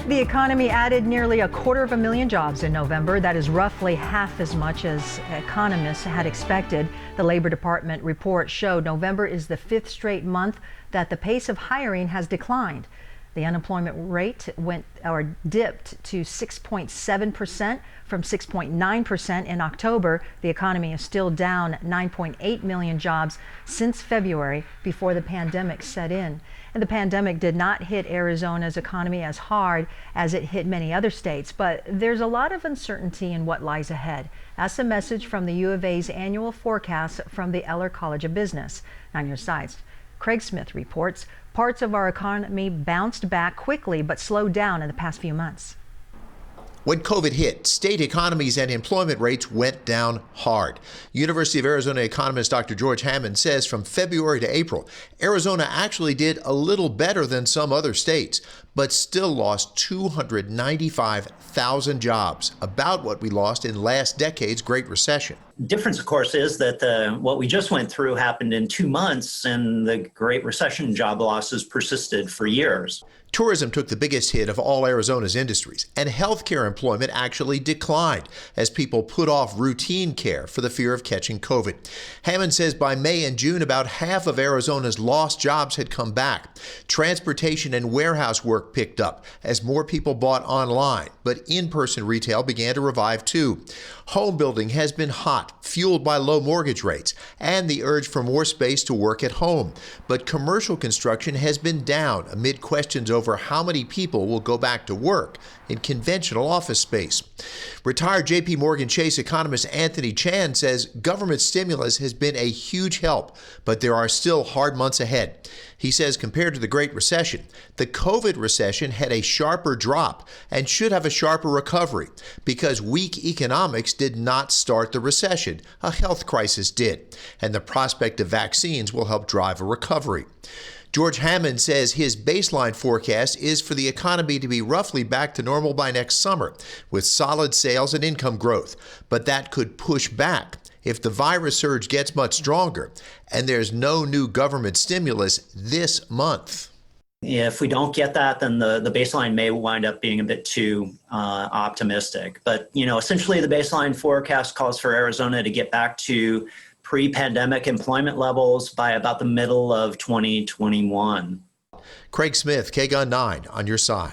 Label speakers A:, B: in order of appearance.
A: The economy added nearly 250,000 jobs in November. That is roughly half as much as economists had expected. The Labor Department report showed November is the fifth straight month that the pace of hiring has declined. The unemployment rate dipped to 6.7% from 6.9% in October. The economy is still down 9.8 million jobs since February, before the pandemic set in. And the pandemic did not hit Arizona's economy as hard as it hit many other states, but there's a lot of uncertainty in what lies ahead. That's a message from the U of A's annual forecast from the Eller College of Business. On your sides, Craig Smith reports parts of our economy bounced back quickly but slowed down in the past few months.
B: When COVID hit, state economies and employment rates went down hard. University of Arizona economist Dr. George Hammond says from February to April, Arizona actually did a little better than some other states, but still lost 295,000 jobs, about what we lost in last decade's Great Recession.
C: Difference, of course, is that what we just went through happened in 2 months, and the Great Recession job losses persisted for years.
B: Tourism took the biggest hit of all Arizona's industries, and healthcare employment actually declined as people put off routine care for the fear of catching COVID. Hammond says by May and June, about half of Arizona's lost jobs had come back. Transportation and warehouse work picked up as more people bought online, but in-person retail began to revive too. Home building has been hot, fueled by low mortgage rates and the urge for more space to work at home. But commercial construction has been down amid questions over how many people will go back to work in conventional office space. Retired J.P. Morgan Chase economist Anthony Chan says government stimulus has been a huge help, but there are still hard months ahead. He says compared to the Great Recession, the COVID recession had a sharper drop and should have a sharper recovery because weak economics did not start the recession. A health crisis did, and the prospect of vaccines will help drive a recovery. George Hammond says his baseline forecast is for the economy to be roughly back to normal by next summer, with solid sales and income growth. But that could push back if the virus surge gets much stronger and there's no new government stimulus this month.
C: If we don't get that, then the baseline may wind up being a bit too optimistic. But, essentially the baseline forecast calls for Arizona to get back to pre-pandemic employment levels by about the middle of 2021.
B: Craig Smith, KGUN 9 on your side.